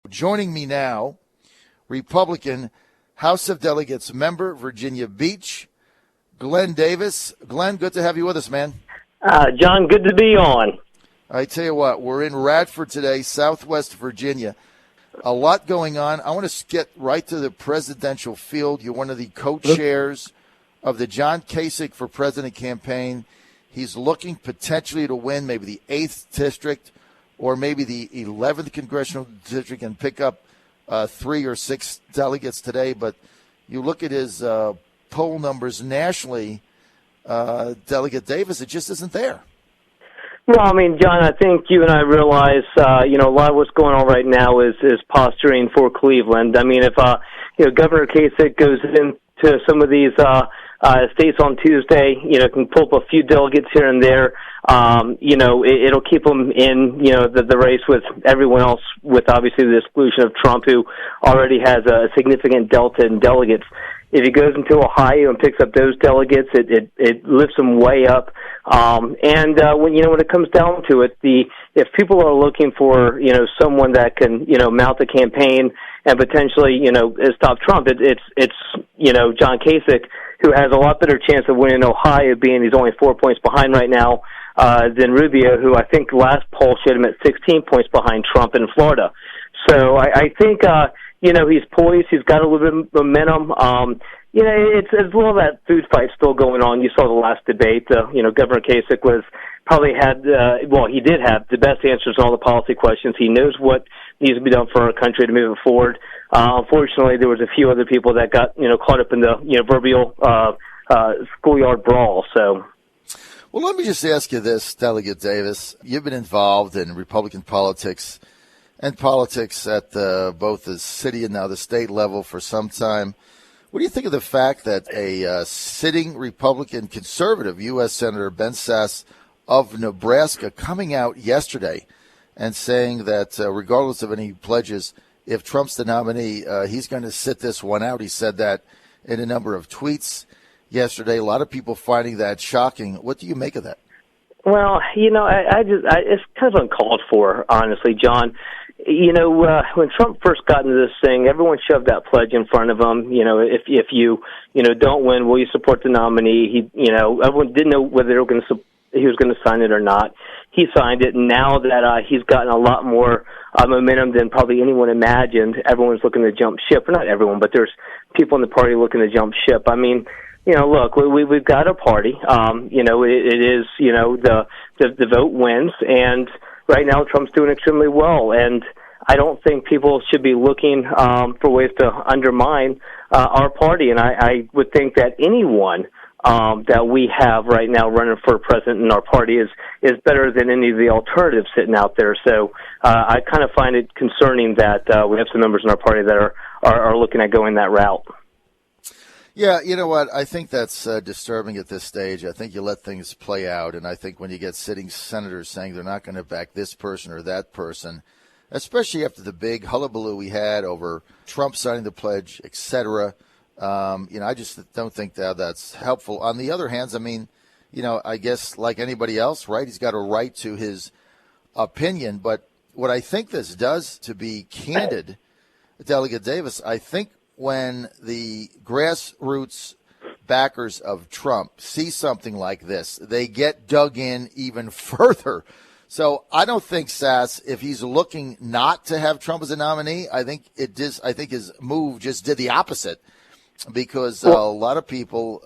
Joining me now, Republican House of Delegates member, Virginia Beach, Glenn Davis. Glenn, good to have you with us, man. John, good to be on. I tell you what, we're in Radford today, Southwest Virginia. A lot going on. I want to get right to the presidential field. You're one of the co-chairs of the John Kasich for President campaign. He's looking potentially to win maybe the 8th district or maybe the 11th congressional district and pick up 3 or 6 delegates today. But you look at his poll numbers nationally, Delegate Davis, it just isn't there. Well, I mean, John, I think you and I realize, a lot of what's going on right now is posturing for Cleveland. I mean, if, Governor Kasich goes into some of these states on Tuesday, can pull up a few delegates here and there, it'll keep them in, the race with everyone else, with obviously the exclusion of Trump, who already has a significant delta in delegates. If he goes into Ohio and picks up those delegates, it lifts him way up. When it comes down to it, if people are looking for, someone that can, mount a campaign and potentially, stop Trump, it's John Kasich, who has a lot better chance of winning Ohio, being he's only 4 points behind right now, than Rubio, who I think last poll showed him at 16 points behind Trump in Florida. So I think, he's poised. He's got a little bit of momentum. It's a little of that food fight still going on. You saw the last debate. Governor Kasich he did have the best answers on all the policy questions. He knows what needs to be done for our country to move it forward. Unfortunately, there was a few other people that got, caught up in the, proverbial schoolyard brawl. So. Well, let me just ask you this, Delegate Davis. You've been involved in Republican politics and politics at both the city and now the state level for some time. What do you think of the fact that a sitting Republican conservative U.S. Senator Ben Sasse of Nebraska coming out yesterday and saying that regardless of any pledges, if Trump's the nominee, he's going to sit this one out? He said that in a number of tweets yesterday. A lot of people finding that shocking. What do you make of that? Well, it's kind of uncalled for, honestly, John. When Trump first got into this thing, everyone shoved that pledge in front of him. If you don't win, will you support the nominee? Everyone didn't know whether he was going to sign it or not. He signed it, and now that he's gotten a lot more momentum than probably anyone imagined, everyone's looking to jump ship. Or not everyone, but there's people in the party looking to jump ship. I mean, look, we've got a party. It is, the vote wins, and right now Trump's doing extremely well, and I don't think people should be looking for ways to undermine our party. And I would think that anyone that we have right now running for president in our party is better than any of the alternatives sitting out there. So I kind of find it concerning that we have some members in our party that are looking at going that route. Yeah, you know what? I think that's disturbing at this stage. I think you let things play out, and I think when you get sitting senators saying they're not going to back this person or that person, especially after the big hullabaloo we had over Trump signing the pledge, et cetera, I just don't think that's helpful. On the other hand, I mean, I guess like anybody else, right, he's got a right to his opinion. But what I think this does, to be candid, Delegate Davis, I think when the grassroots backers of Trump see something like this, they get dug in even further. So I don't think Sasse, if he's looking not to have Trump as a nominee, I think his move just did the opposite, because a lot of people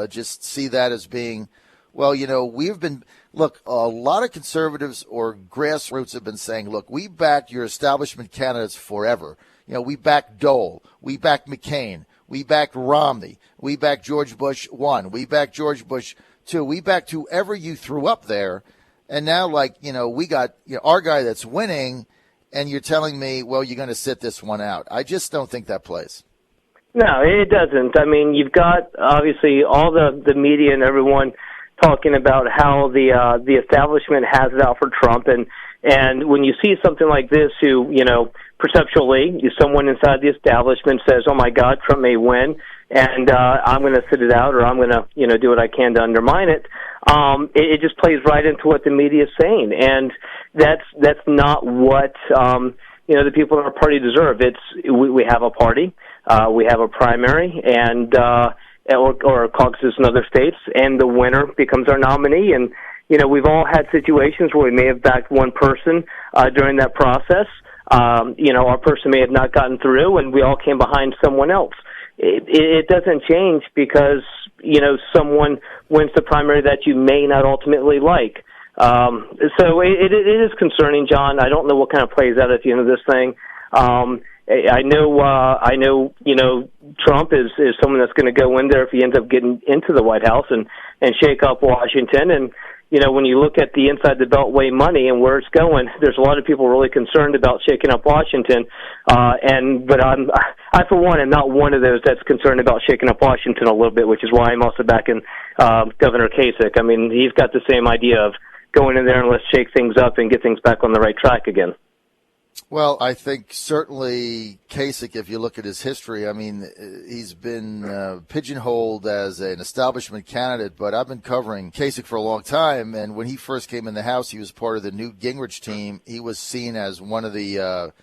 just see that as being, well, a lot of conservatives or grassroots have been saying, look, we backed your establishment candidates forever. We backed Dole. We backed McCain. We backed Romney. We backed George Bush 1. We backed George Bush 2. We backed whoever you threw up there. And now, we got our guy that's winning, and you're telling me, well, you're going to sit this one out. I just don't think that plays. No, it doesn't. I mean, you've got, obviously, all the media and everyone talking about how the establishment has it out for Trump. And when you see something like this, perceptually, someone inside the establishment says, oh, my God, Trump may win, and I'm going to sit it out, or I'm going to, do what I can to undermine it. It just plays right into what the media is saying, and that's not what the people in our party deserve. We have a party, we have a primary, and or caucuses in other states, and the winner becomes our nominee. And we've all had situations where we may have backed one person during that process. Our person may have not gotten through, and we all came behind someone else. It doesn't change because someone wins the primary that you may not ultimately like. So it is concerning, John. I don't know what kind of plays out at the end of this thing. I know. Trump is someone that's going to go in there if he ends up getting into the White House and shake up Washington. And when you look at the inside the Beltway money and where it's going, there's a lot of people really concerned about shaking up Washington. But I for one am not one of those that's concerned about shaking up Washington a little bit, which is why I'm also backing Governor Kasich. I mean, he's got the same idea of going in there and let's shake things up and get things back on the right track again. Well, I think certainly Kasich, if you look at his history, I mean, he's been pigeonholed as an establishment candidate, but I've been covering Kasich for a long time, and when he first came in the House, he was part of the Newt Gingrich team. He was seen as one of the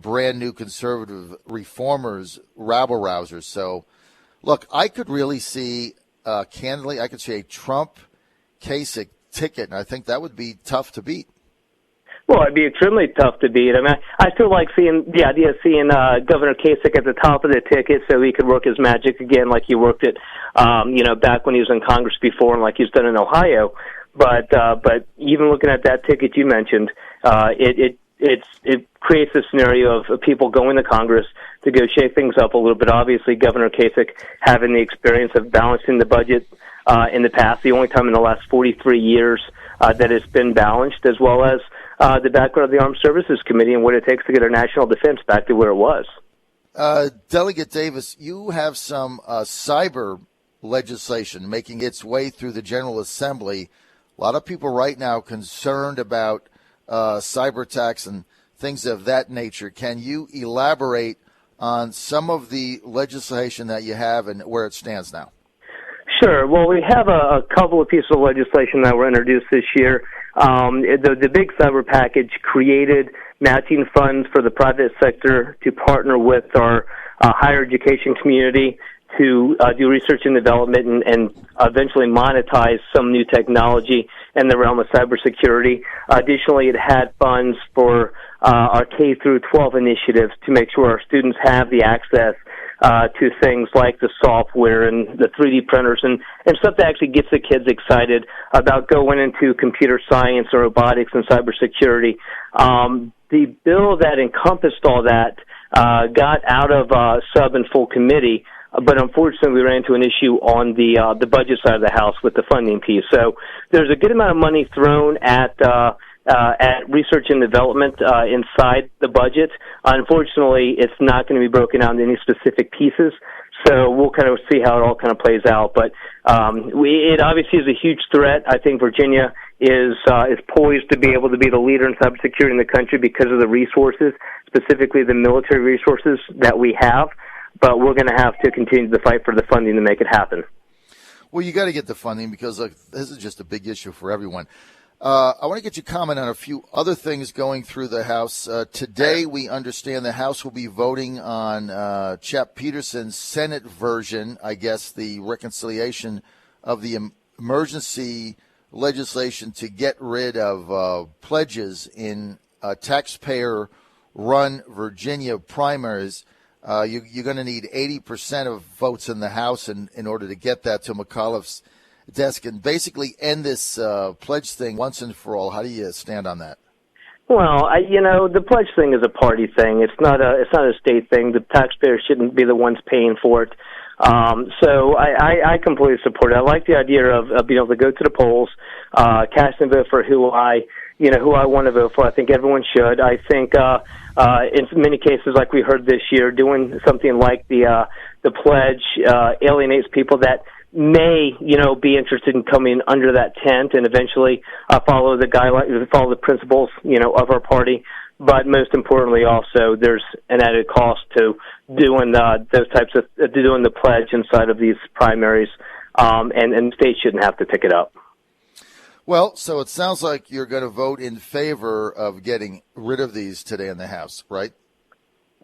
brand new conservative reformers, rabble-rousers. So, look, I could really see, candidly, I could see a Trump-Kasich ticket, and I think that would be tough to beat. Well, it'd be extremely tough to beat. I mean, I still like the idea of seeing Governor Kasich at the top of the ticket so he could work his magic again like he worked it, back when he was in Congress before and like he's done in Ohio. But even looking at that ticket you mentioned, it creates a scenario of people going to Congress to go shake things up a little bit. Obviously, Governor Kasich having the experience of balancing the budget in the past, the only time in the last 43 years that it's been balanced, as well as the background of the Armed Services Committee and what it takes to get our national defense back to where it was. Delegate Davis, you have some cyber legislation making its way through the General Assembly. A lot of people right now concerned about cyber attacks and things of that nature. Can you elaborate on some of the legislation that you have and where it stands now? Sure. Well, we have a couple of pieces of legislation that were introduced this year. The big cyber package created matching funds for the private sector to partner with our higher education community to do research and development and eventually monetize some new technology in the realm of cybersecurity. Additionally, it had funds for our K through 12 initiatives to make sure our students have the access to things like the software and the 3D printers and stuff that actually gets the kids excited about going into computer science or robotics and cybersecurity. The bill that encompassed all that got out of sub and full committee, but unfortunately we ran into an issue on the budget side of the House with the funding piece. So there's a good amount of money thrown at research and development inside the budget. Unfortunately, it's not going to be broken out into any specific pieces, so we'll kind of see how it all kind of plays out. But it obviously is a huge threat. I think Virginia is poised to be able to be the leader in cybersecurity in the country because of the resources, specifically the military resources that we have. But we're going to have to continue to fight for the funding to make it happen. Well, you got to get the funding because this is just a big issue for everyone. I want to get your comment on a few other things going through the House. Today, we understand the House will be voting on Chap Peterson's Senate version, I guess, the reconciliation of the emergency legislation to get rid of pledges in taxpayer-run Virginia primaries. You're going to need 80% of votes in the House in order to get that to McAuliffe's desk and basically end this pledge thing once and for all. How do you stand on that? Well, the pledge thing is a party thing. It's not a state thing. The taxpayers shouldn't be the ones paying for it. So I completely support it. I like the idea of being able to go to the polls, cast and vote for who I want to vote for. I think everyone should. I think in many cases, like we heard this year, doing something like the pledge alienates people that may, be interested in coming under that tent and eventually follow the guidelines, follow the principles, of our party. But most importantly, also, there's an added cost to doing those types of doing the pledge inside of these primaries, and states shouldn't have to pick it up. Well, so it sounds like you're going to vote in favor of getting rid of these today in the House, right?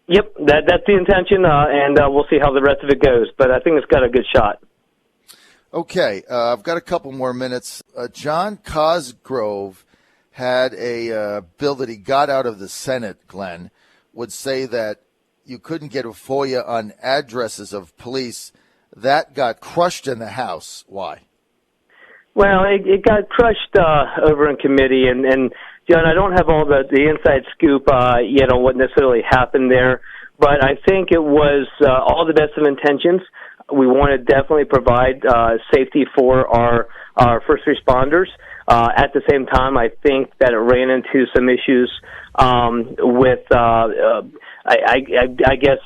Yep, that's the intention, and we'll see how the rest of it goes. But I think it's got a good shot. Okay, I've got a couple more minutes. John Cosgrove had a bill that he got out of the Senate, Glenn, would say that you couldn't get a FOIA on addresses of police. That got crushed in the House. Why? Well, it got crushed over in committee, and John, I don't have all the inside scoop yet on what necessarily happened there, but I think it was all the best of intentions. We want to definitely provide safety for our first responders. At the same time, I think that it ran into some issues with, I guess,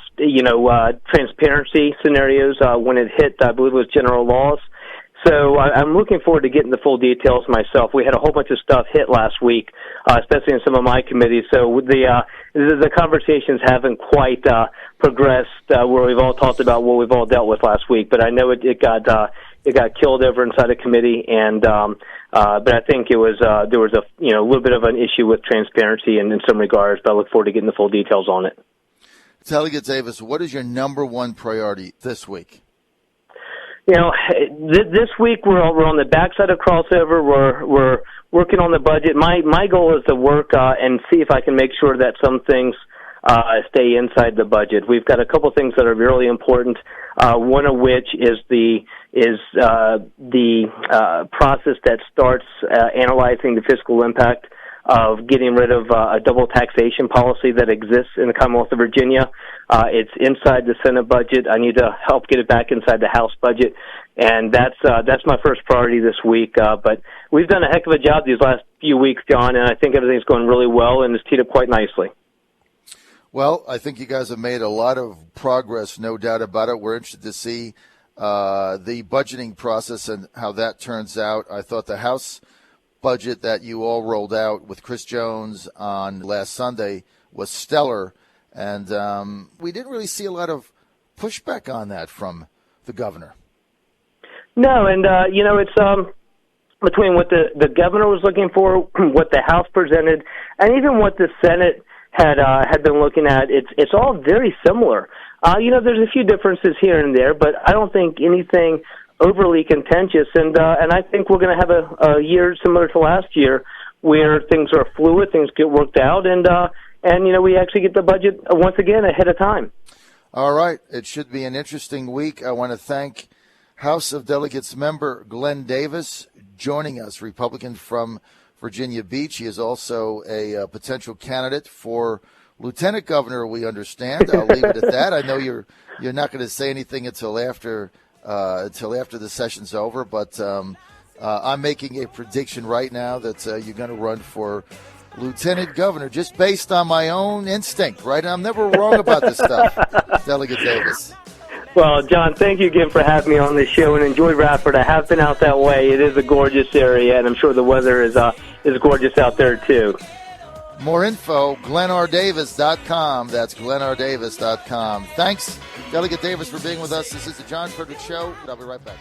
transparency scenarios when it hit, I believe it was general laws. So I'm looking forward to getting the full details myself. We had a whole bunch of stuff hit last week, especially in some of my committees. So the conversations haven't quite progressed where we've all talked about what we've all dealt with last week. But I know it got killed over inside a committee, and but I think there was a little bit of an issue with transparency in some regards. But I look forward to getting the full details on it. Delegate Davis, what is your number one priority this week? This week we're on the backside of crossover. We're working on the budget. My goal is to work and see if I can make sure that some things stay inside the budget. We've got a couple things that are really important. One of which is the process that starts analyzing the fiscal impact of getting rid of a double taxation policy that exists in the Commonwealth of Virginia. It's inside the Senate budget. I need to help get it back inside the House budget, and that's my first priority this week. But we've done a heck of a job these last few weeks, John, and I think everything's going really well and it's teed up quite nicely. Well, I think you guys have made a lot of progress, no doubt about it. We're interested to see the budgeting process and how that turns out. I thought the House budget that you all rolled out with Chris Jones on last Sunday was stellar, and we didn't really see a lot of pushback on that from the governor. No, and it's between what the governor was looking for, what the House presented, and even what the Senate had been looking at. It's all very similar. There's a few differences here and there, but I don't think anything overly contentious, and I think we're going to have a year similar to last year where things are fluid, things get worked out, and we actually get the budget once again ahead of time. All right. It should be an interesting week. I want to thank House of Delegates member Glenn Davis joining us, Republican from Virginia Beach. He is also a potential candidate for lieutenant governor, we understand. I'll leave it at that. I know you're not going to say anything until after the session's over, but I'm making a prediction right now that you're going to run for lieutenant governor just based on my own instinct, right? I'm never wrong about this stuff, Delegate Davis. Well, John, thank you again for having me on this show, and enjoy Radford. I have been out that way. It is a gorgeous area, and I'm sure the weather is gorgeous out there, too. More info, glennrdavis.com. That's glennrdavis.com. Thanks, Delegate Davis, for being with us. This is the John Fredericks Show. I'll be right back.